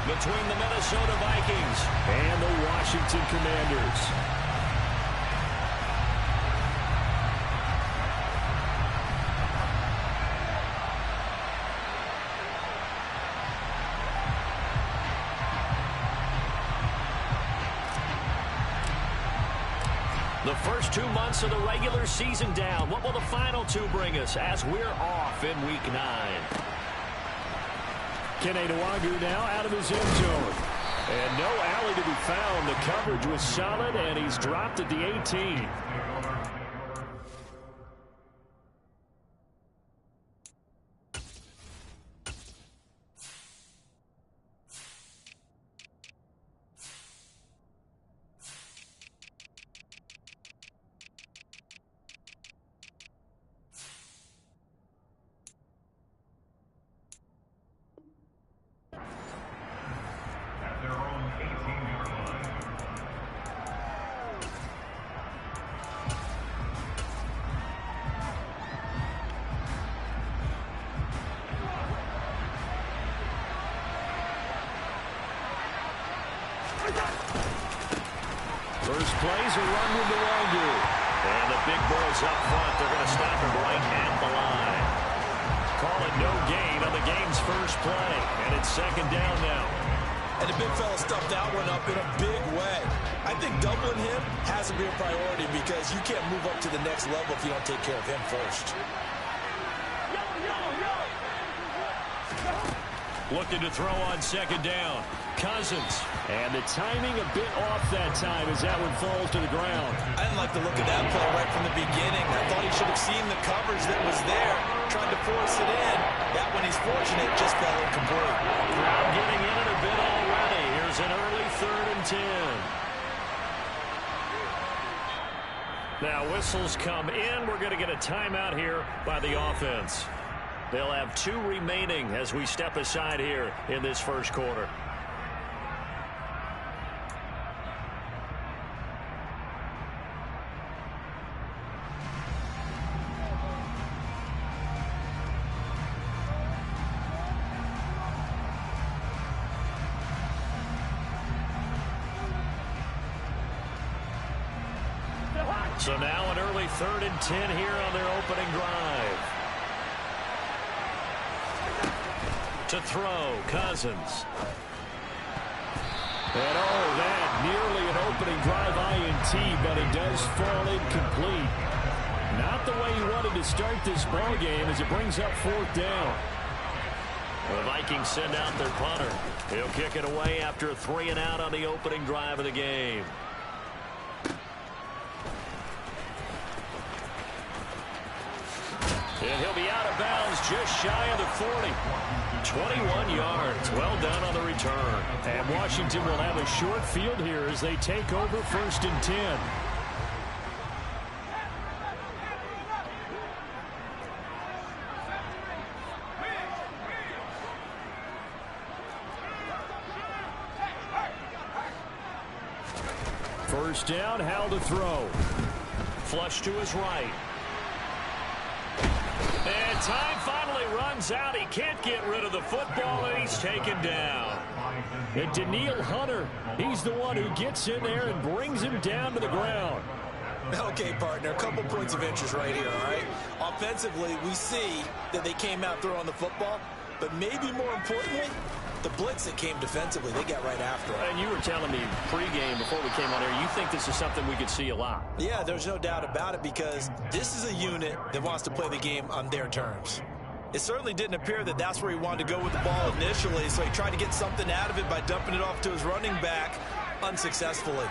between the Minnesota Vikings and the Washington Commanders. The first 2 months of the regular season down. What will the final two bring us as we're off in Week 9? Kenny Nwagu now out of his end zone. And no alley to be found. The coverage was solid, and he's dropped at the 18. First play's a run with Nwagu. And the big boys up front, they're going to stop him right at the line. Call it no gain on the game's first play. And it's second down now. And the big fella stuffed that one up in a big way. I think doubling him has to be a priority because you can't move up to the next level if you don't take care of him first. Looking to throw on second down. Cousins. And the timing a bit off that time as that one falls to the ground. I didn't like the look of that play right from the beginning. I thought he should have seen the coverage that was there, tried to force it in. That one he's fortunate, just fell incomplete. Crowd getting in it a bit already. Here's an early 3rd and 10. Now whistles come in. We're going to get a timeout here by the offense. They'll have 2 remaining as we step aside here in this first quarter. So now an early 3rd and 10 here on their opening drive. To throw, Cousins. And that nearly an opening drive INT, but it does fall incomplete. Not the way he wanted to start this ball game as it brings up 4th down. The Vikings send out their punter. He'll kick it away after a 3 and out on the opening drive of the game. And he'll be out of bounds just shy of the 40. 21 yards. Well done on the return. And Washington will have a short field here as they take over 1st and 10. First down, Hal to throw. Flush to his right. And time finally runs out. He can't get rid of the football, and he's taken down. And Daniil Hunter, he's the one who gets in there and brings him down to the ground. Okay, partner, a couple points of interest right here, all right? Offensively, we see that they came out throwing the football, but maybe more importantly, the blitz that came defensively, they got right after it. And you were telling me pregame before we came on here, you think this is something we could see a lot. Yeah, there's no doubt about it because this is a unit that wants to play the game on their terms. It certainly didn't appear that that's where he wanted to go with the ball initially, so he tried to get something out of it by dumping it off to his running back unsuccessfully.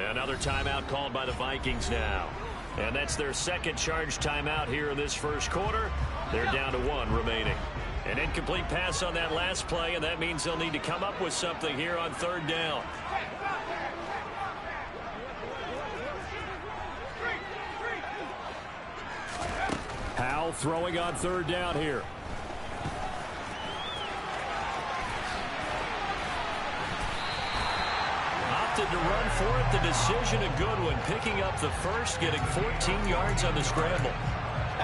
Another timeout called by the Vikings now. And that's their second charge timeout here in this first quarter. They're down to 1 remaining. An incomplete pass on that last play, and that means they'll need to come up with something here on 3rd down. Hal throwing on 3rd down here. Opted to run for it. The decision a good one. Picking up the first, getting 14 yards on the scramble.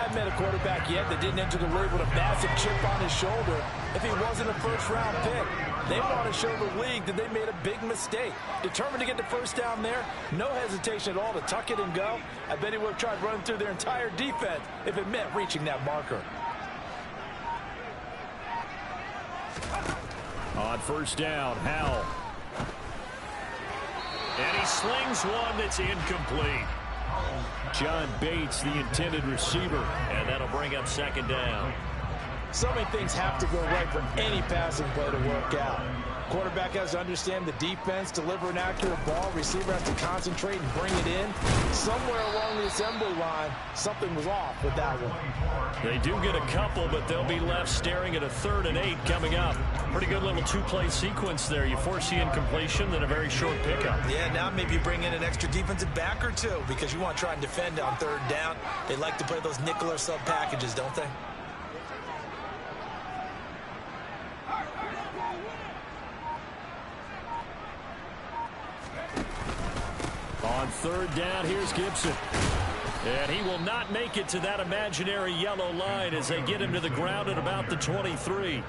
haven't met a quarterback yet that didn't enter the league with a massive chip on his shoulder if he wasn't a first-round pick. They want to show the league that they made a big mistake. Determined to get the first down there, no hesitation at all to tuck it and go. I bet he would have tried running through their entire defense if it meant reaching that marker. On first down, Howell. And he slings one that's incomplete. John Bates, the intended receiver. And that'll bring up second down. So many things have to go right for any passing play to work out. Quarterback has to understand the defense, deliver an accurate ball. Receiver has to concentrate and bring it in. Somewhere along the assembly line, something was off with that one. They do get a couple, but they'll be left staring at a 3rd and 8 coming up. Pretty good little two-play sequence there. You force the incompletion, then a very short pickup. Yeah, now maybe you bring in an extra defensive back or two because you want to try and defend on 3rd down. They like to play those nickel or sub packages, don't they? On 3rd down, here's Gibson. And he will not make it to that imaginary yellow line as they get him to the ground at about the 23.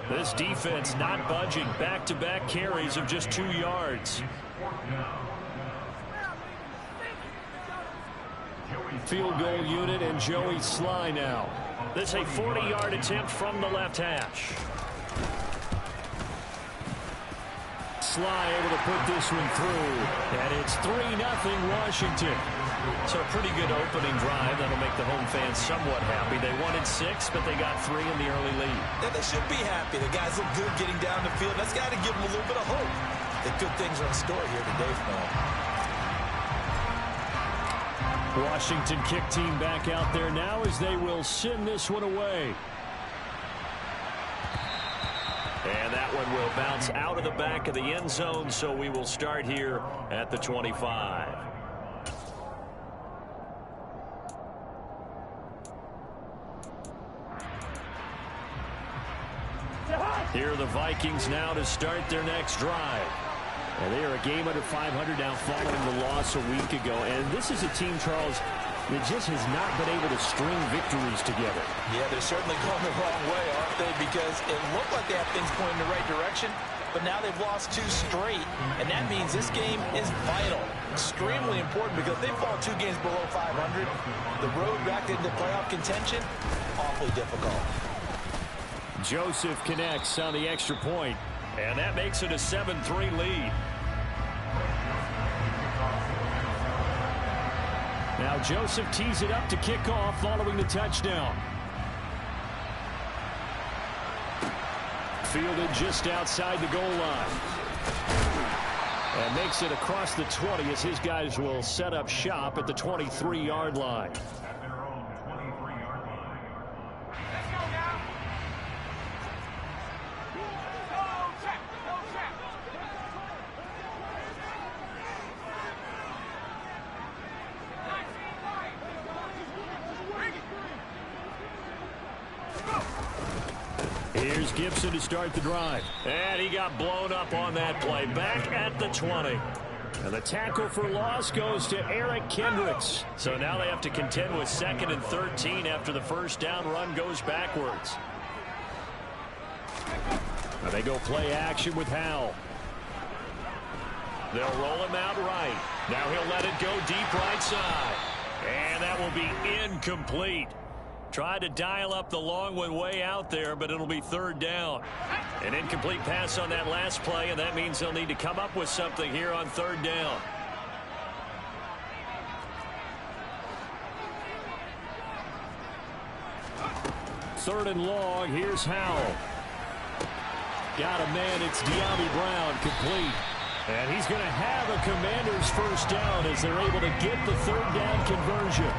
This defense not budging. Back-to-back carries of just 2 yards. Field goal unit and Joey Sly now. This is a 40-yard attempt from the left hash. Sly able to put this one through. And it's 3-0 Washington. So a pretty good opening drive. That'll make the home fans somewhat happy. They wanted 6, but they got 3 in the early lead. Yeah, they should be happy. The guys look good getting down the field. That's got to give them a little bit of hope that good things are in store here today for them. Washington kick team back out there now as they will send this one away. And that one will bounce out of the back of the end zone, so we will start here at the 25. Here are the Vikings now to start their next drive. And they are a game under 500 now following the loss a week ago. And this is a team, Charles, that just has not been able to string victories together. Yeah, they're certainly going the wrong way, aren't they? Because it looked like they have things pointing in the right direction, but now they've lost 2 straight. And that means this game is vital. Extremely important because they fall 2 games below 500. The road back into playoff contention, awfully difficult. Joseph connects on the extra point, and that makes it a 7-3 lead. Now Joseph tees it up to kick off following the touchdown. Fielded just outside the goal line. And makes it across the 20 as his guys will set up shop at the 23-yard line. Here's Gibson to start the drive. And he got blown up on that play. Back at the 20. And the tackle for loss goes to Eric Kendricks. So now they have to contend with 2nd and 13 after the first down run goes backwards. Now they go play action with Howell. They'll roll him out right. Now he'll let it go deep right side. And that will be incomplete. Tried to dial up the long one way out there, but it'll be 3rd down. An incomplete pass on that last play, and that means they'll need to come up with something here on 3rd down. Third and long, here's Howell. Got a man, it's De'Ami Brown, complete. And he's going to have a Commander's first down as they're able to get the 3rd down conversion.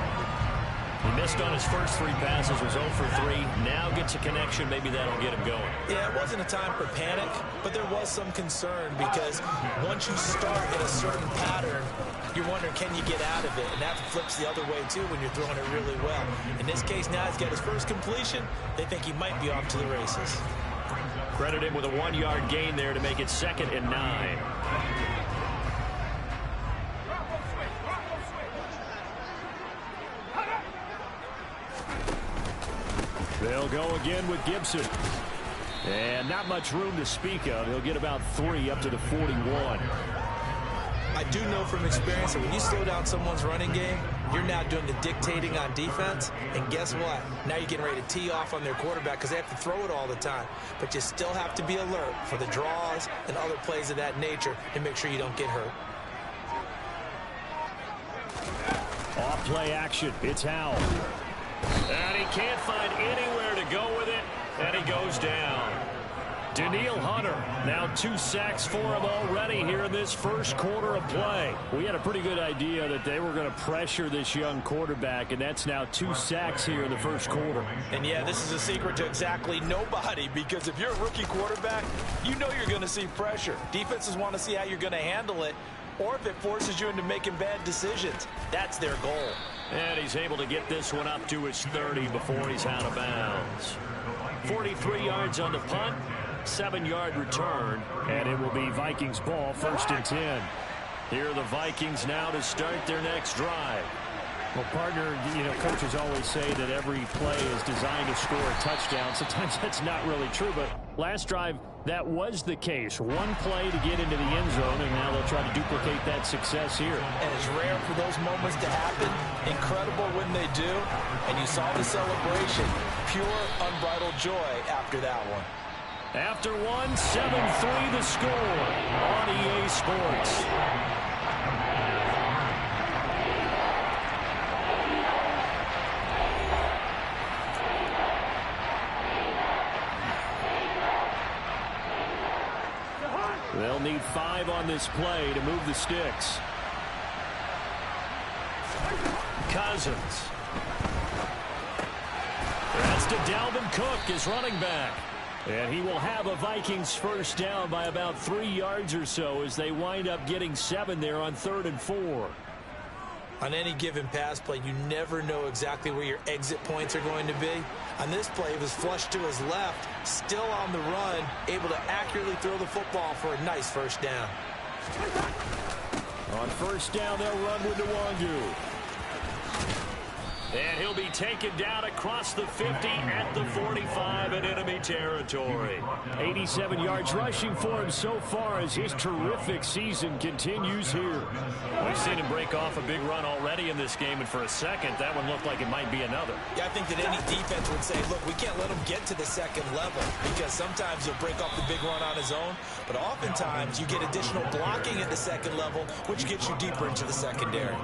He missed on his first 3 passes, was 0 for 3. Now gets a connection. Maybe that'll get him going. Yeah, it wasn't a time for panic, but there was some concern because once you start in a certain pattern, you're wondering, can you get out of it? And that flips the other way, too, when you're throwing it really well. In this case, now he's got his first completion. They think he might be off to the races. Credit him with a 1-yard gain there to make it 2nd and 9. They'll go again with Gibson. And not much room to speak of. He'll get about 3 up to the 41. I do know from experience that when you slow down someone's running game, you're now doing the dictating on defense. And guess what? Now you're getting ready to tee off on their quarterback because they have to throw it all the time. But you still have to be alert for the draws and other plays of that nature and make sure you don't get hurt. Off play action. It's Howell. And he can't find anywhere to go with it. And he goes down. Daniil Hunter, now 2 sacks for him already here in this first quarter of play. We had a pretty good idea that they were going to pressure this young quarterback, and that's now 2 sacks here in the first quarter. And yeah, this is a secret to exactly nobody, because if you're a rookie quarterback, you know you're going to see pressure. Defenses want to see how you're going to handle it, or if it forces you into making bad decisions. That's their goal. And he's able to get this one up to his 30 before he's out of bounds. 43 yards on the punt. 7-yard return, and it will be Vikings ball, 1st and 10. Here are the Vikings now to start their next drive. Well, partner, you know, coaches always say that every play is designed to score a touchdown. Sometimes that's not really true, but last drive, that was the case. One play to get into the end zone, and now they'll try to duplicate that success here. And it's rare for those moments to happen. Incredible when they do. And you saw the celebration. Pure, unbridled joy after that one. After 7-3 the score on EA Sports. They'll need 5 on this play to move the sticks. Cousins. That's to Dalvin Cook, his running back. And he will have a Vikings first down by about 3 yards or so as they wind up getting 7 there on 3rd and 4. On any given pass play, you never know exactly where your exit points are going to be. On this play, it was flushed to his left, still on the run, able to accurately throw the football for a nice first down. On first down, they'll run with Nwangu. And he'll be taken down across the 50 at the 45 in enemy territory. 87 yards rushing for him so far as his terrific season continues here. We've seen him break off a big run already in this game, and for a second, that one looked like it might be another. Yeah, I think that any defense would say, look, we can't let him get to the second level, because sometimes he'll break off the big run on his own, but oftentimes you get additional blocking at the second level, which gets you deeper into the secondary.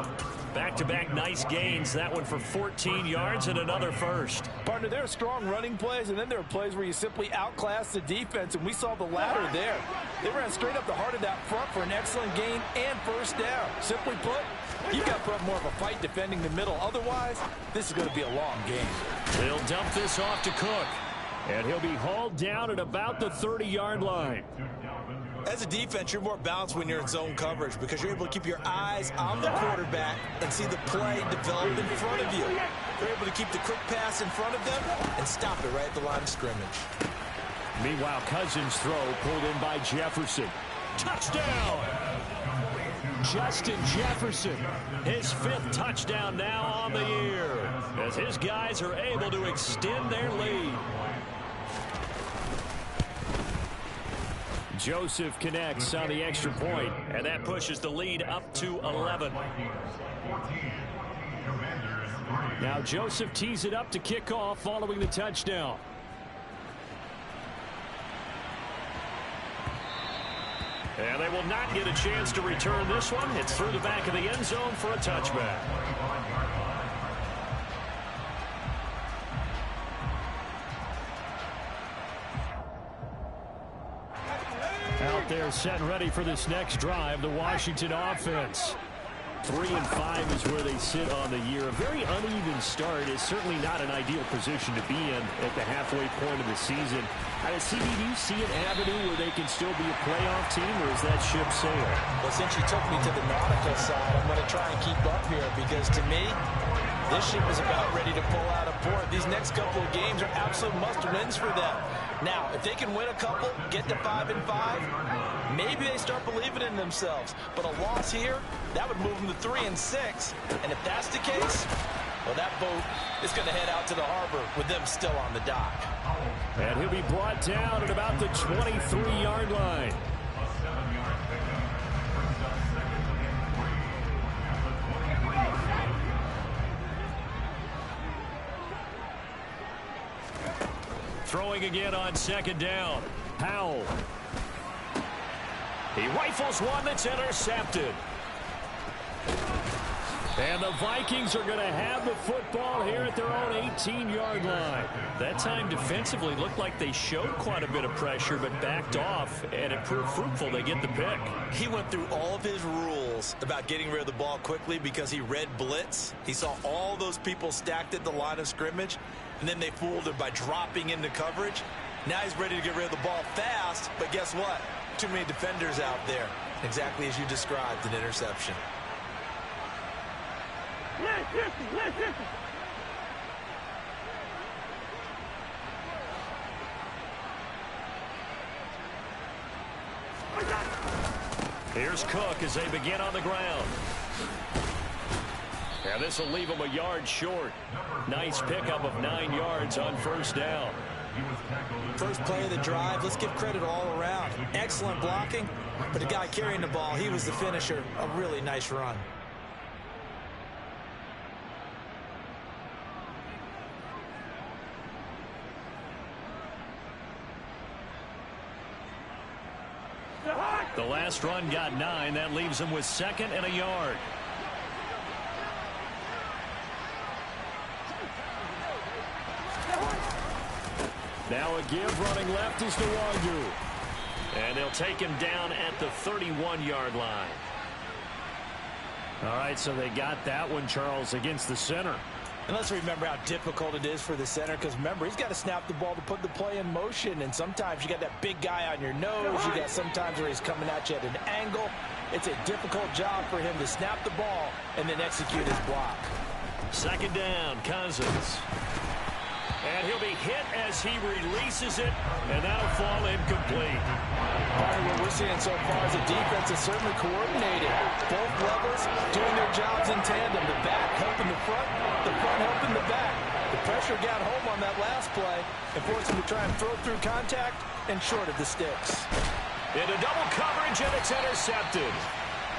Back-to-back nice gains. That one for 14 yards and another first. Partner, there are strong running plays, and then there are plays where you simply outclass the defense, and we saw the latter there. They ran straight up the heart of that front for an excellent gain and first down. Simply put, you've got to put up more of a fight defending the middle. Otherwise, this is going to be a long game. They'll dump this off to Cook, and he'll be hauled down at about the 30-yard line. As a defense, you're more balanced when you're in zone coverage because you're able to keep your eyes on the quarterback and see the play develop in front of you. You're able to keep the quick pass in front of them and stop it right at the line of scrimmage. Meanwhile, Cousins' throw pulled in by Jefferson. Touchdown! Justin Jefferson, his 5th touchdown now on the year, as his guys are able to extend their lead. Joseph connects on the extra point, and that pushes the lead up to 11. Now Joseph tees it up to kick off following the touchdown. And they will not get a chance to return this one. It's through the back of the end zone for a touchback. Out there set and ready for this next drive, the Washington offense. 3-5 is where they sit on the year. A very uneven start is certainly not an ideal position to be in at the halfway point of the season. CD, do you see an avenue where they can still be a playoff team, or is that ship sailed? Well, since you took me to the nautical side, I'm going to try and keep up here because to me, this ship is about ready to pull out of port. These next couple of games are absolute must-wins for them. Now, if they can win a couple, get to 5-5, maybe they start believing in themselves. But a loss here, that would move them to 3-6. And if that's the case, Well, that boat is going to head out to the harbor with them still on the dock. And he'll be brought down at about the 23-yard line. Throwing again on second down. Powell. He rifles one that's intercepted. And the Vikings are going to have the football here at their own 18-yard line. That time defensively looked like they showed quite a bit of pressure but backed off, and it proved fruitful. They get the pick. He went through all of his rules about getting rid of the ball quickly because he read blitz. He saw all those people stacked at the line of scrimmage, and then they fooled him by dropping into coverage. Now he's ready to get rid of the ball fast, but guess what? Too many defenders out there. Exactly as you described, an interception. Here's Cook as they begin on the ground. And this will leave him a yard short. Nice pickup of 9 yards on first down. First play of the drive, let's give credit all around. Excellent blocking, but the guy carrying the ball, he was the finisher. A really nice run. The last run got 9. That leaves him with 2nd and a yard. Now a give running left is Nwangu. And they'll take him down at the 31-yard line. All right, so they got that one, Charles, against the center. And let's remember how difficult it is for the center, because remember, he's got to snap the ball to put the play in motion, and sometimes you got that big guy on your nose. You got sometimes where he's coming at you at an angle. It's a difficult job for him to snap the ball and then execute his block. 2nd down, Cousins. And he'll be hit as he releases it, and that'll fall incomplete. What we're seeing so far is the defense is certainly coordinated. Both levels doing their jobs in tandem. The back helping the front helping the back. The pressure got home on that last play and forced him to try and throw through contact and short of the sticks. Into double coverage, and it's intercepted.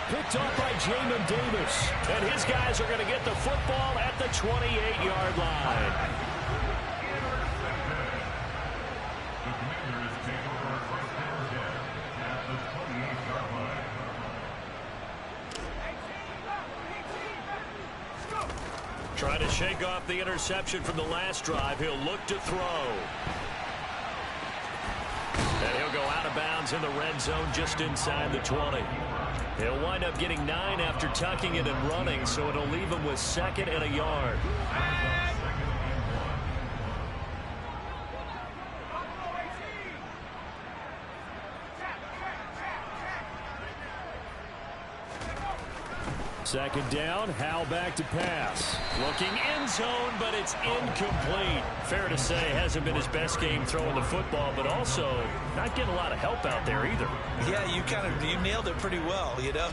Picked up by Jamin Davis. And his guys are going to get the football at the 28-yard line. Trying to shake off the interception from the last drive. He'll look to throw. And he'll go out of bounds in the red zone just inside the 20. He'll wind up getting 9 after tucking it and running, so it'll leave him with 2nd and a yard. Second down, Howell back to pass. Looking end zone, but it's incomplete. Fair to say, hasn't been his best game throwing the football, but also not getting a lot of help out there either. Yeah, you nailed it pretty well, you know.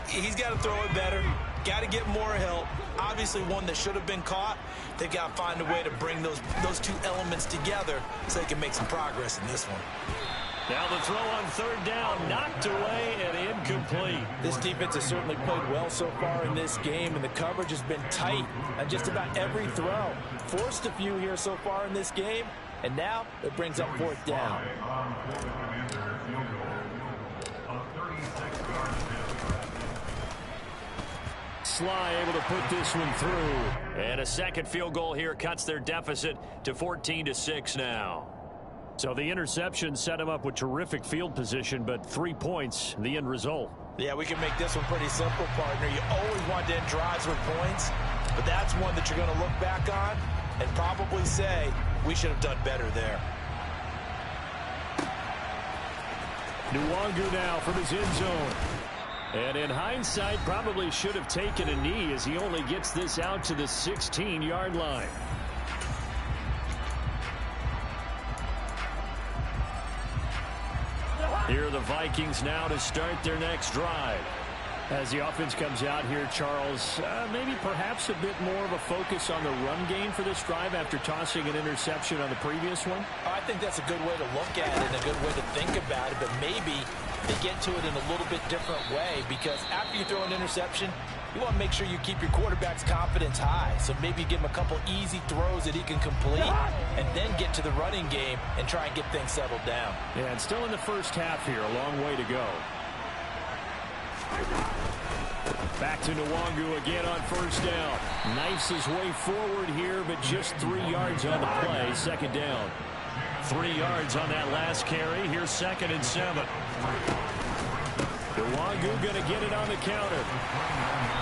He's got to throw it better. Got to get more help. Obviously one that should have been caught. They've got to find a way to bring those two elements together so they can make some progress in this one. Now the throw on 3rd down, knocked away and incomplete. This defense has certainly played well so far in this game, and the coverage has been tight on just about every throw. Forced a few here so far in this game, and now it brings up 4th down. Sly able to put this one through. And a second field goal here cuts their deficit to 14-6 now. So the interception set him up with terrific field position, but 3 points, the end result. Yeah, we can make this one pretty simple, partner. You always want to end drives with points, but that's one that you're going to look back on and probably say, we should have done better there. Nwangu now from his end zone. And in hindsight, probably should have taken a knee as he only gets this out to the 16-yard line. Here are the Vikings now to start their next drive. As the offense comes out here, Charles, maybe perhaps a bit more of a focus on the run game for this drive after tossing an interception on the previous one? I think that's a good way to look at it and a good way to think about it, but maybe they get to it in a little bit different way, because after you throw an interception, you want to make sure you keep your quarterback's confidence high. So maybe give him a couple easy throws that he can complete and then get to the running game and try and get things settled down. Yeah, and still in the first half here, a long way to go. Back to Nwangu again on first down. Knifes his way forward here, but just 3 yards on the play. Second down. 3 yards on that last carry. Here's 2nd and 7. Nwangu going to get it on the counter.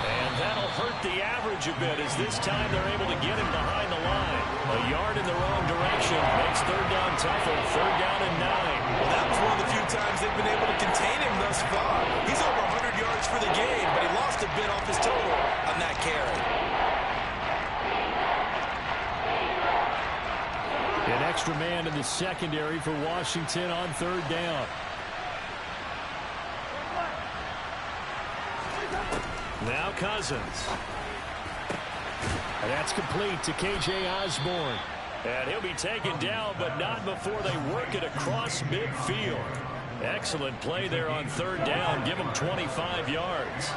And that'll hurt the average a bit, as this time they're able to get him behind the line. A yard in the wrong direction makes third down tougher. 3rd down and 9. Well, that was one of the few times they've been able to contain him thus far. He's over 100 yards for the game, but he lost a bit off his total on that carry. An extra man in the secondary for Washington on 3rd down. Now Cousins. And that's complete to K.J. Osborne. And he'll be taken down, but not before they work it across midfield. Excellent play there on 3rd down. Give him 25 yards.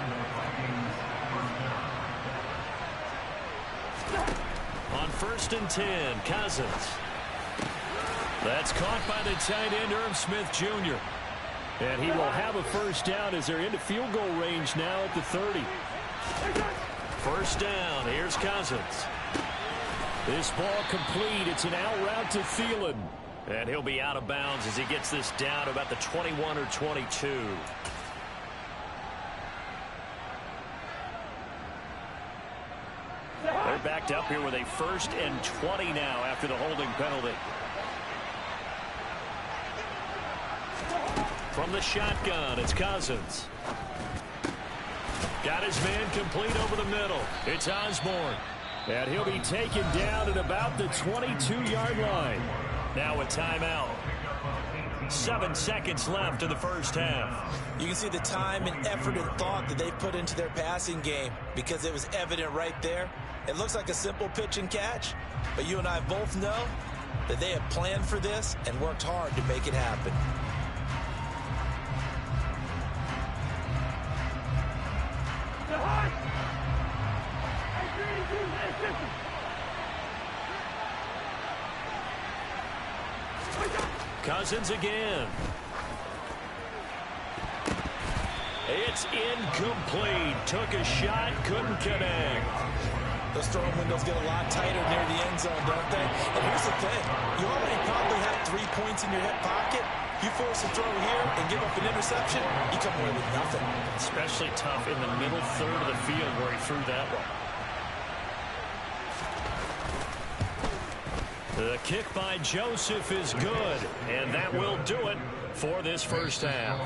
On 1st and 10, Cousins. That's caught by the tight end, Irv Smith Jr. And he will have a first down as they're into field goal range now at the 30. First down. Here's Cousins. This ball complete. It's an out route to Thielen. And he'll be out of bounds as he gets this down to about the 21 or 22. They're backed up here with a 1st and 20 now after the holding penalty. From the shotgun, it's Cousins. Got his man complete over the middle. It's Osborne. And he'll be taken down at about the 22-yard line. Now a timeout. 7 seconds left in the first half. You can see the time and effort and thought that they put into their passing game, because it was evident right there. It looks like a simple pitch and catch, but you and I both know that they have planned for this and worked hard to make it happen. Cousins again. It's incomplete. Took a shot, couldn't connect. Those throwing windows get a lot tighter near the end zone, don't they? And here's the thing. You already probably have 3 points in your hip pocket. You force a throw here and give up an interception, you come away with nothing. Especially tough in the middle third of the field where he threw that one. The kick by Joseph is good, and that will do it for this first half.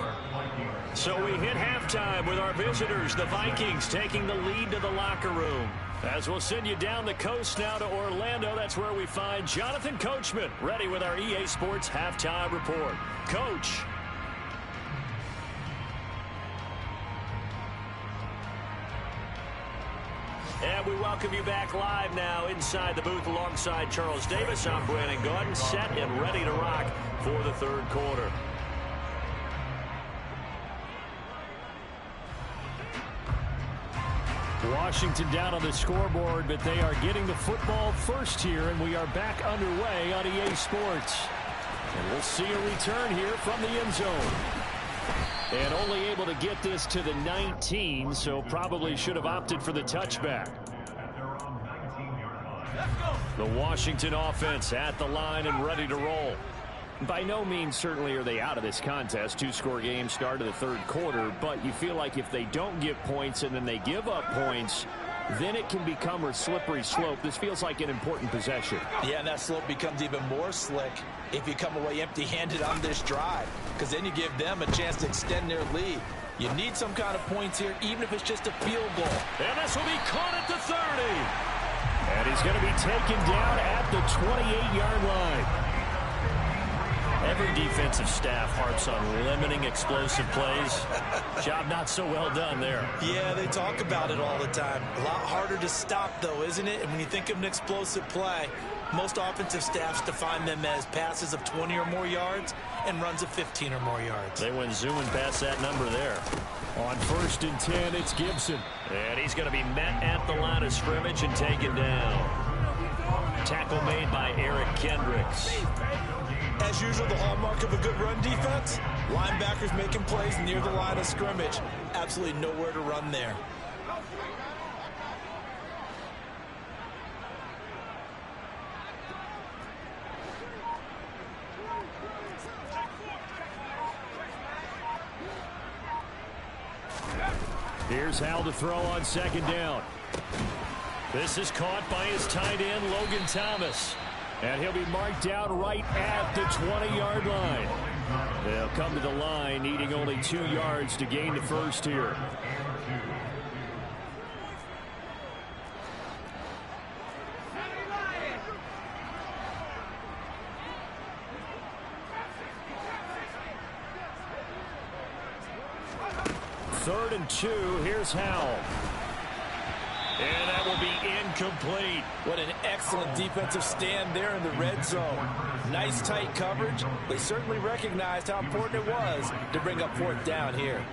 So we hit halftime with our visitors, the Vikings, taking the lead to the locker room. As we'll send you down the coast now to Orlando, that's where we find Jonathan Coachman, ready with our EA Sports Halftime Report. Coach. And we welcome you back live now inside the booth alongside Charles Davis. I'm Brandon Gaudin, set and ready to rock for the third quarter. Washington down on the scoreboard, but they are getting the football first here, and we are back underway on EA Sports. And we'll see a return here from the end zone. And only able to get this to the 19, so probably should have opted for the touchback. The Washington offense at the line and ready to roll. By no means certainly are they out of this contest. 2-score game, start of the third quarter, but you feel like if they don't get points and then they give up points, then it can become a slippery slope. This feels like an important possession. Yeah, and that slope becomes even more slick if you come away empty-handed on this drive, because then you give them a chance to extend their lead. You need some kind of points here, even if it's just a field goal. And this will be caught at the 30. And he's going to be taken down at the 28-yard line. Every defensive staff harps on limiting explosive plays. Job not so well done there. Yeah, they talk about it all the time. A lot harder to stop, though, isn't it? And when you think of an explosive play, most offensive staffs define them as passes of 20 or more yards and runs of 15 or more yards. They went zooming past that number there. On 1st and 10, it's Gibson. And he's going to be met at the line of scrimmage and taken down. Tackle made by Eric Kendricks. As usual, the hallmark of a good run defense, linebackers making plays near the line of scrimmage. Absolutely nowhere to run there. Here's Hal to throw on 2nd down. This is caught by his tight end, Logan Thomas. And he'll be marked down right at the 20-yard line. They'll come to the line, needing only 2 yards to gain the first here. Third and 2, here's Howell. And that will be incomplete. What an excellent defensive stand there in the red zone. Nice tight coverage. They certainly recognized how important it was to bring up 4th down here.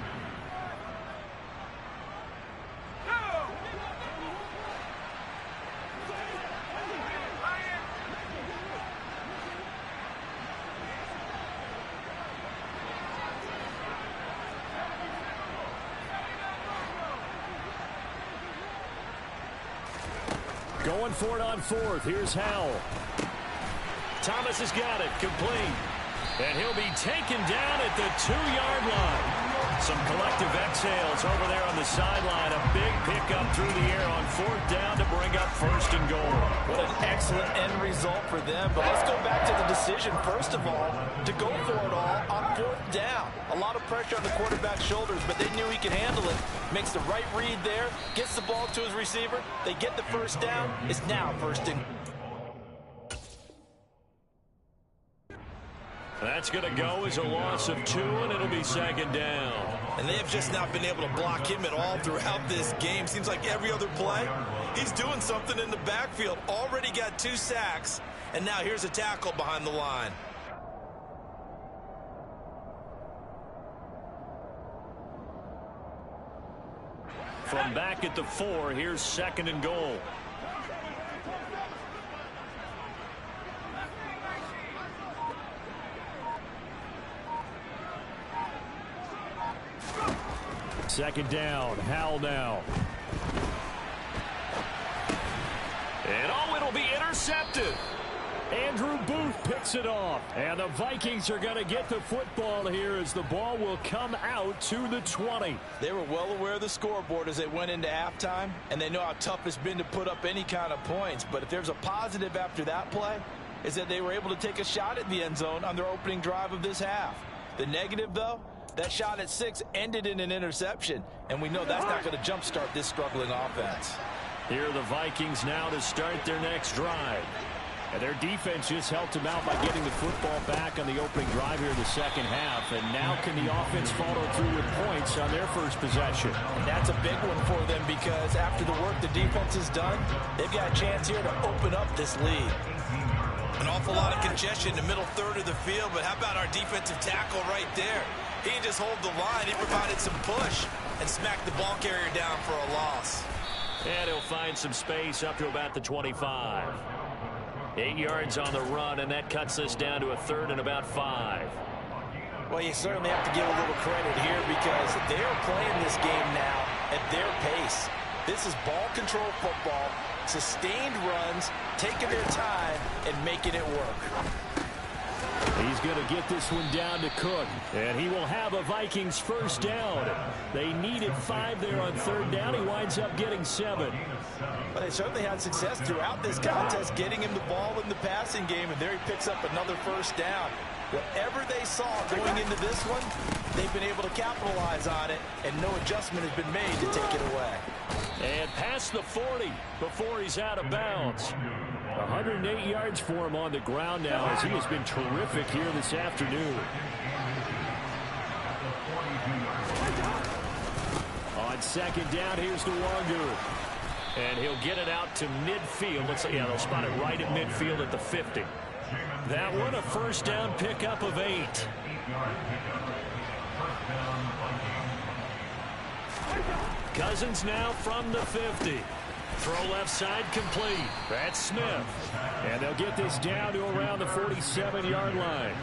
Going for it on 4th. Here's Howell. Thomas has got it. Complete. And he'll be taken down at the 2-yard line. Some collective exhales over there on the sideline. A big pickup through the air on 4th down to bring up 1st and goal. What an excellent end result for them. But let's go back to the decision, first of all, to go for it all on 4th down. A lot of pressure on the quarterback's shoulders, but they knew he could handle it. Makes the right read there, gets the ball to his receiver. They get the 1st down. It's now 1st and goal. That's going to go as a loss of 2, and it'll be 2nd down. And they have just not been able to block him at all throughout this game. Seems like every other play, he's doing something in the backfield. Already got 2 sacks, and now here's a tackle behind the line. From back at the 4, here's 2nd and goal. Second down, Howell now. And oh, it'll be intercepted. Andrew Booth picks it off. And the Vikings are going to get the football here as the ball will come out to the 20. They were well aware of the scoreboard as they went into halftime, and they know how tough it's been to put up any kind of points. But if there's a positive after that play, is that they were able to take a shot at the end zone on their opening drive of this half. The negative, though, that shot at 6 ended in an interception, and we know that's not going to jumpstart this struggling offense. Here are the Vikings now to start their next drive. And their defense just helped them out by getting the football back on the opening drive here in the second half. And now can the offense follow through with points on their first possession? And that's a big one for them because after the work the defense has done, they've got a chance here to open up this lead. An awful lot of congestion in the middle third of the field, but how about our defensive tackle right there? He didn't just hold the line, he provided some push and smacked the ball carrier down for a loss. And he'll find some space up to about the 25. 8 yards on the run, and that cuts us down to a 3rd and about 5. Well, you certainly have to give a little credit here because they are playing this game now at their pace. This is ball control football, sustained runs, taking their time and making it work. He's going to get this one down to Cook, and he will have a Vikings first down. They needed 5 there on 3rd down. He winds up getting 7. But they certainly had success throughout this contest, getting him the ball in the passing game, and there he picks up another first down. Whatever they saw going into this one, they've been able to capitalize on it, and no adjustment has been made to take it away. And past the 40 before he's out of bounds. 108 yards for him on the ground now, as he has been terrific here this afternoon. On second down, here's Nwangu. And he'll get it out to midfield. Looks like, yeah, they'll spot it right at midfield at the 50. That one, a first down pickup of 8. Cousins now from the 50. Throw left side complete. That's Smith. And they'll get this down to around the 47-yard line.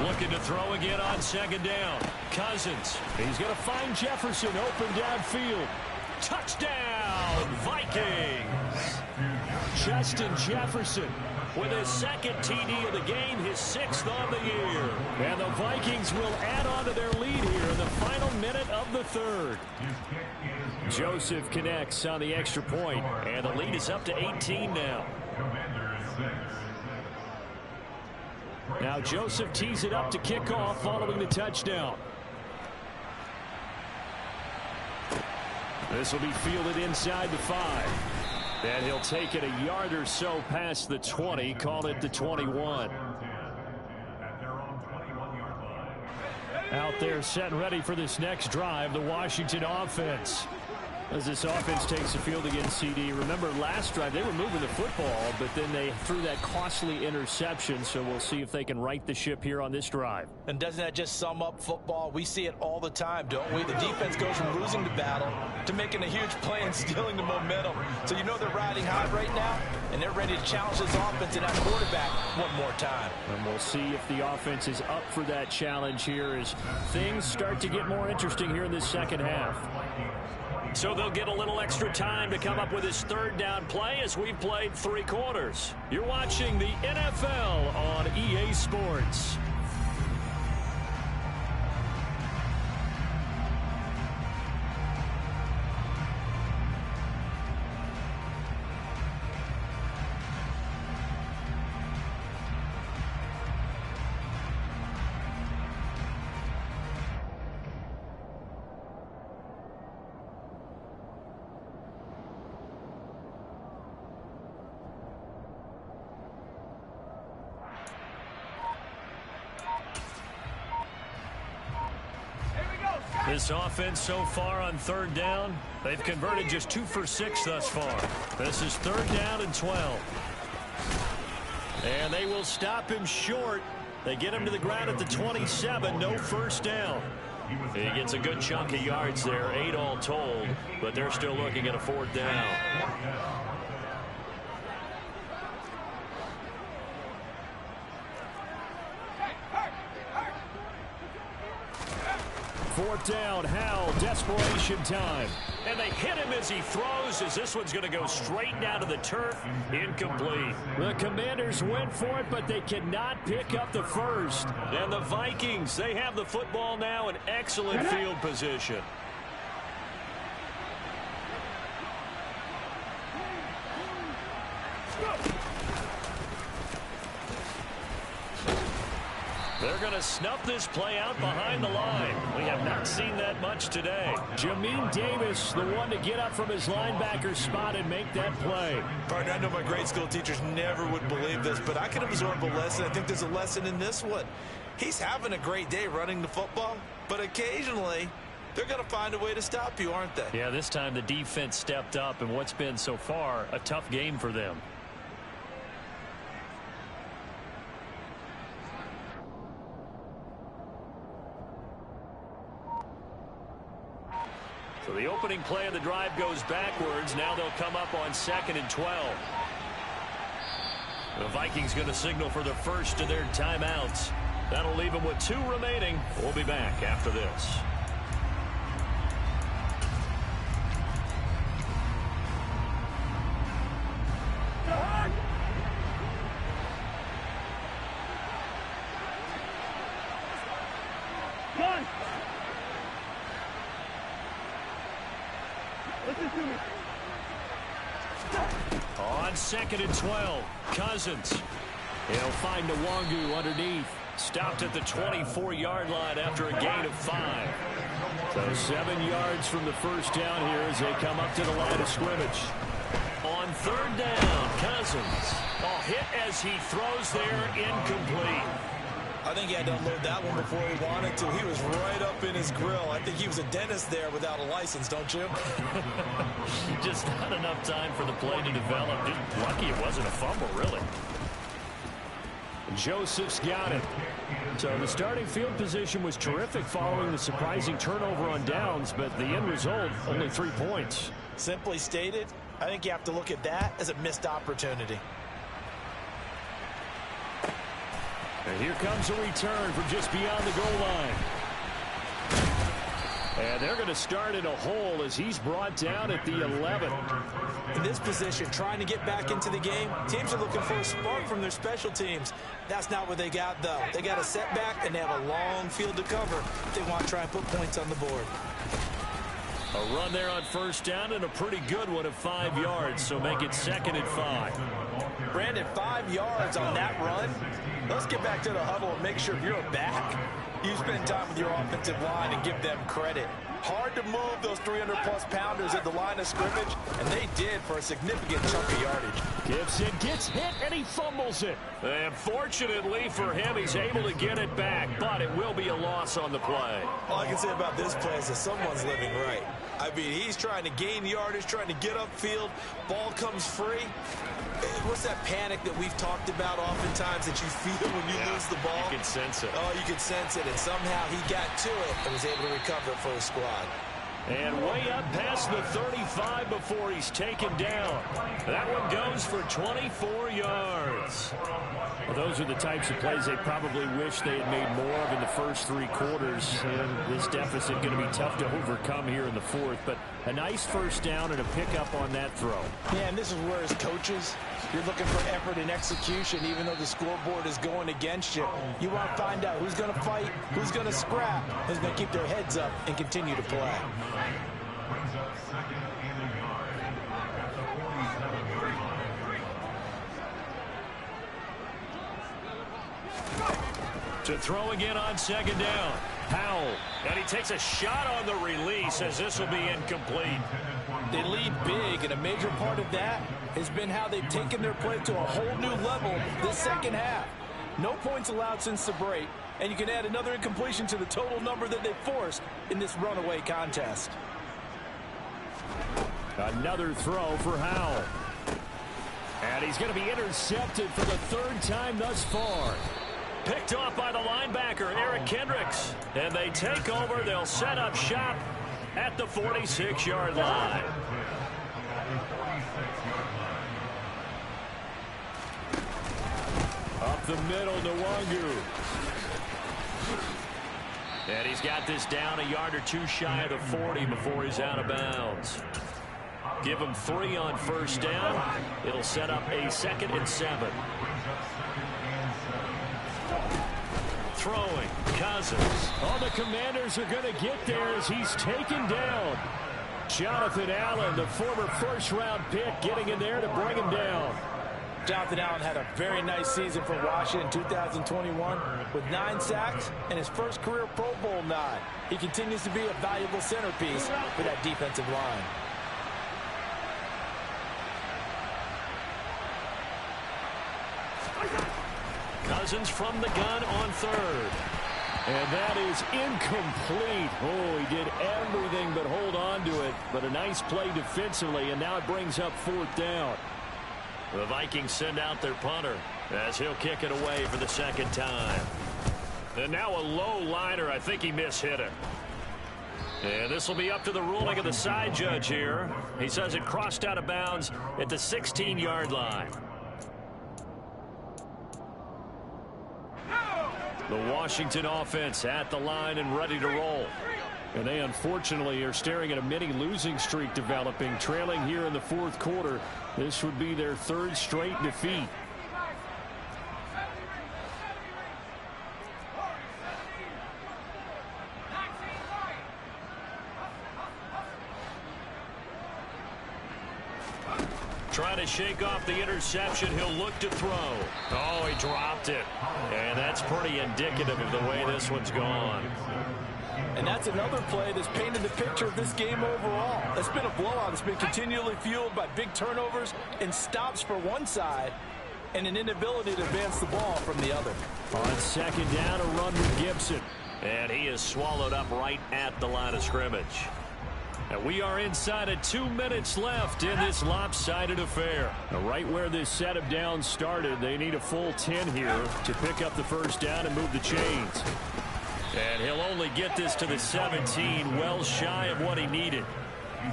Looking to throw again on second down. Cousins. He's going to find Jefferson open downfield. Touchdown, Vikings. Justin Jefferson with his second TD of the game, his 6th on the year. And the Vikings will add on to their lead here in the final minute of the 3rd. Joseph connects on the extra point, and the lead is up to 18 now. Now Joseph tees it up to kick off following the touchdown. This will be fielded inside the 5. And he'll take it a yard or so past the 20, call it the 21. Out there set and ready for this next drive, the Washington offense. As this offense takes the field against CD. Remember last drive they were moving the football, but then they threw that costly interception, so we'll see if they can right the ship here on this drive. And doesn't that just sum up football? We see it all the time, don't we? The defense goes from losing the battle to making a huge play and stealing the momentum. So you know they're riding high right now, and they're ready to challenge this offense and that quarterback one more time. And we'll see if the offense is up for that challenge here as things start to get more interesting here in this second half. So they'll get a little extra time to come up with his 3rd down play as we've played 3 quarters. You're watching the NFL on EA Sports. This offense so far on 3rd down, they've converted just 2 for 6 thus far. This is 3rd down and 12. And they will stop him short. They get him to the ground at the 27, no first down. He gets a good chunk of yards there, 8 all told, but they're still looking at a 4th down. 4th down, Howell, desperation time. And they hit him as he throws, as this one's going to go straight down to the turf, incomplete. The Commanders went for it, but they cannot pick up the first. And the Vikings, they have the football now in excellent field position. They're going to snuff this play out behind the line. We have not seen that much today. Jamin Davis, the one to get up from his linebacker spot and make that play. Partner, I know my grade school teachers never would believe this, but I can absorb a lesson. I think there's a lesson in this one. He's having a great day running the football, but occasionally they're going to find a way to stop you, aren't they? Yeah, this time the defense stepped up in what's been so far a tough game for them. So the opening play of the drive goes backwards. Now they'll come up on 2nd and 12. The Vikings going to signal for the first of their timeouts. That'll leave them with 2 remaining. We'll be back after this. On 2nd and 12, Cousins. He'll find Nwangu underneath. Stopped at the 24-yard line after a gain of 5. So 7 yards from the first down here as they come up to the line of scrimmage. On third down, Cousins. Hit as he throws there, incomplete. I think he had to unload that one before he wanted to. He was right up in his grill. I think he was a dentist there without a license, don't you? Just not enough time for the play to develop. Just lucky it wasn't a fumble, really. Joseph's got it. So the starting field position was terrific following the surprising turnover on downs, but the end result, only 3 points. Simply stated, I think you have to look at that as a missed opportunity. And here comes a return from just beyond the goal line. And they're going to start in a hole as he's brought down at the 11. In this position, trying to get back into the game, teams are looking for a spark from their special teams. That's not what they got, though. They got a setback, and they have a long field to cover if they want to try and put points on the board. A run there on first down, and a pretty good one of 5 yards, so make it 2nd and 5. Brandon, 5 yards on that run. Let's get back to the huddle and make sure if you're a back, you spend time with your offensive line and give them credit. Hard to move those 300-plus pounders at the line of scrimmage, and they did for a significant chunk of yardage. Gibson gets hit, and he fumbles it. And fortunately for him, he's able to get it back, but it will be a loss on the play. All I can say about this play is that someone's living right. I mean, he's trying to gain yardage, trying to get upfield. Ball comes free. What's that panic that we've talked about oftentimes that you feel when you lose the ball? You can sense it. Oh, you can sense it. And somehow he got to it and was able to recover it for his squad. And way up past the 35 before he's taken down. That one goes for 24 yards. Well, those are the types of plays they probably wish they had made more of in the first 3 quarters. And this deficit going to be tough to overcome here in the 4th. But a nice first down and a pickup on that throw. Yeah, and this is where as coaches, you're looking for effort and execution, even though the scoreboard is going against you. You want to find out who's going to fight, who's going to scrap, who's going to keep their heads up and continue to play. To throw again on 2nd down. Powell. And he takes a shot on the release as this will be incomplete. They lead big, and a major part of that has been how they've taken their play to a whole new level this second half. No points allowed since the break, and you can add another incompletion to the total number that they forced in this runaway contest. Another throw for Howell. And he's going to be intercepted for the 3rd time thus far. Picked off by the linebacker, Eric Kendricks. And they take over. They'll set up shop at the 46-yard line. Up the middle, Nwangu. And he's got this down a yard or 2 shy of the 40 before he's out of bounds. Give him 3 on first down. It'll set up a 2nd and 7. Throwing, Cousins. Oh, the Commanders are going to get there as he's taken down. Jonathan Allen, the former first-round pick, getting in there to bring him down. Jonathan Allen had a very nice season for Washington in 2021 with 9 sacks and his first career Pro Bowl nod. He continues to be a valuable centerpiece for that defensive line. Cousins from the gun on 3rd. And that is incomplete. Oh, he did everything but hold on to it. But a nice play defensively, and now it brings up 4th down. The Vikings send out their punter as he'll kick it away for the 2nd time. And now a low liner. I think he mishit it. And this will be up to the ruling of the side judge here. He says it crossed out of bounds at the 16-yard line. The Washington offense at the line and ready to roll. And they unfortunately are staring at a mini losing streak developing, trailing here in the 4th quarter. This would be their 3rd straight defeat. Trying to shake off the interception. He'll look to throw. Oh, he dropped it. And that's pretty indicative of the way this one's gone. And that's another play that's painted the picture of this game overall. It's been a blowout. It's been continually fueled by big turnovers and stops for one side and an inability to advance the ball from the other. On second down, a run with Gibson. And he is swallowed up right at the line of scrimmage. And we are inside of 2 minutes left in this lopsided affair. Now, right where this set of downs started, they need a full 10 here to pick up the first down and move the chains. And he'll only get this to the 17, well shy of what he needed.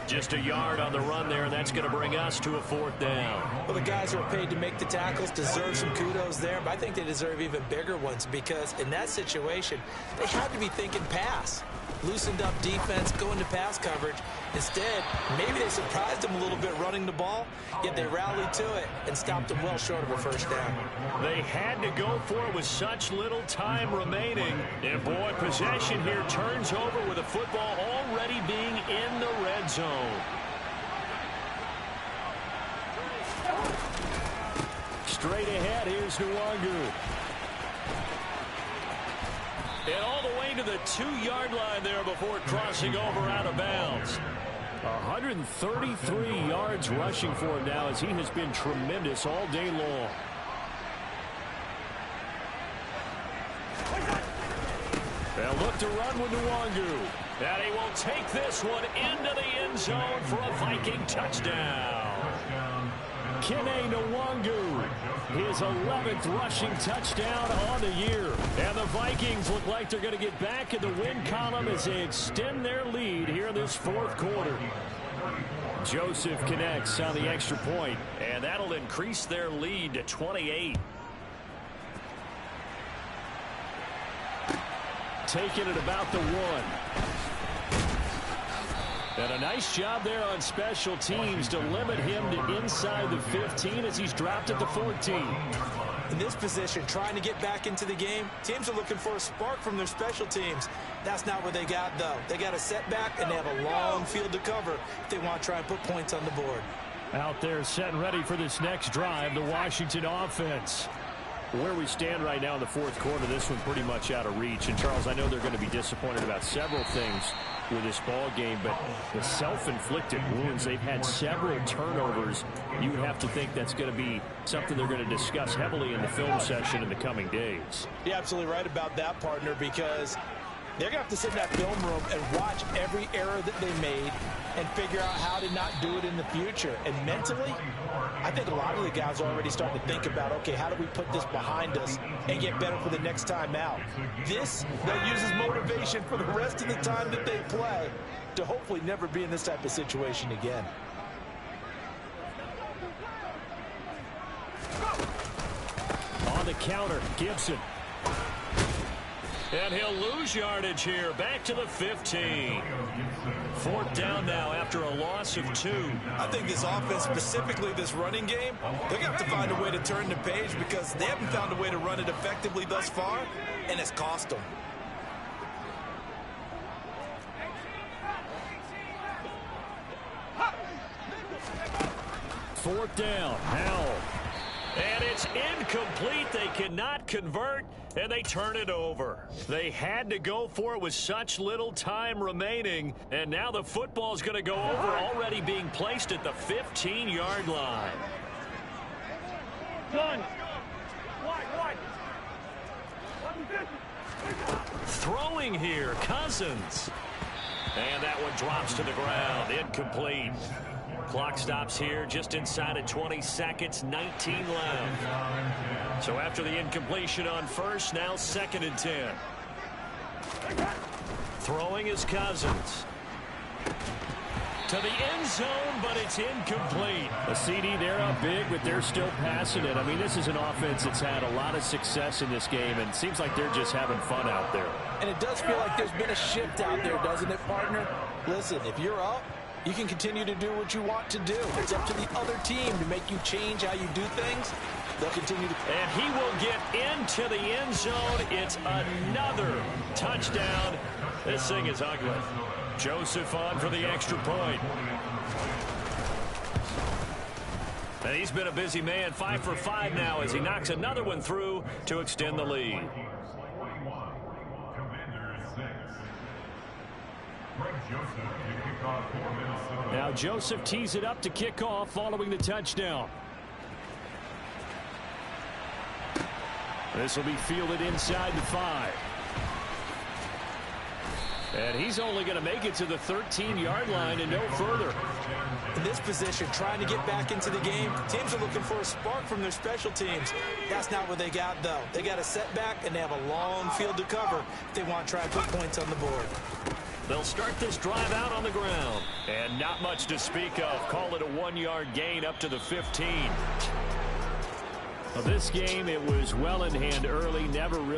Just a yard on the run there, and that's going to bring us to a fourth down. Well, the guys who are paid to make the tackles deserve some kudos there, but I think they deserve even bigger ones because in that situation, they had to be thinking pass. Loosened up defense, going to pass coverage. Instead, maybe they surprised him a little bit running the ball, yet they rallied to it and stopped him well short of a first down. They had to go for it with such little time remaining. And, boy, possession here turns over with the football already being in the red zone. Straight ahead, here's Nwangu. And all the way to the 2-yard line there before crossing over out of bounds. 133 yards rushing for him now as he has been tremendous all day long. They'll look to run with Nwangu. And he will take this one into the end zone for a Viking touchdown. Kene Nwangu, his 11th rushing touchdown on the year. And the Vikings look like they're going to get back in the win column as they extend their lead here in this fourth quarter. Joseph connects on the extra point, and that'll increase their lead to 28. Taking it about the 1. And a nice job there on special teams to limit him to inside the 15 as he's dropped at the 14. In this position, trying to get back into the game, teams are looking for a spark from their special teams. That's not what they got, though. They got a setback, and they have a long field to cover if they want to try and put points on the board. Out there set and ready for this next drive, the Washington offense. Where we stand right now in the fourth quarter, this one pretty much out of reach. And, Charles, I know they're going to be disappointed about several things with this ball game, but the self-inflicted wounds, they've had several turnovers. You would have to think that's going to be something they're going to discuss heavily in the film session in the coming days. You're absolutely right about that, partner, because they're going to have to sit in that film room and watch every error that they made and figure out how to not do it in the future. And mentally, I think a lot of the guys are already starting to think about, okay, how do we put this behind us and get better for the next time out? This, they'll use as motivation for the rest of the time that they play to hopefully never be in this type of situation again. On the counter, Gibson. And he'll lose yardage here. Back to the 15. Fourth down now after a loss of 2. I think this offense, specifically this running game, they're going to have to find a way to turn the page because they haven't found a way to run it effectively thus far, and it's cost them. Fourth down, Howell. And it's incomplete. They cannot convert, and they turn it over. They had to go for it with such little time remaining, and now the football's going to go over, already being placed at the 15-yard line. Done. Throwing here, Cousins. And that one drops to the ground, incomplete. Clock stops here just inside of 20 seconds, 19 left. So after the incompletion on first, now 2nd and 10. Throwing is Cousins. To the end zone, but it's incomplete. A CD, they're up big, but they're still passing it. I mean, this is an offense that's had a lot of success in this game, and it seems like they're just having fun out there. And it does feel like there's been a shift out there, doesn't it, partner? Listen, if you're up, you can continue to do what you want to do. It's up to the other team to make you change how you do things. They'll continue to. And he will get into the end zone. It's another touchdown. This thing is ugly. Joseph on for the extra point. And he's been a busy man, 5 for 5 now as he knocks another one through to extend the lead. Now Joseph tees it up to kick off following the touchdown. This will be fielded inside the 5. And he's only going to make it to the 13-yard line and no further. In this position, trying to get back into the game, teams are looking for a spark from their special teams. That's not what they got, though. They got a setback, and they have a long field to cover if they want to try and put points on the board. They'll start this drive out on the ground. And not much to speak of. Call it a 1-yard gain up to the 15. Well, this game, it was well in hand early, never really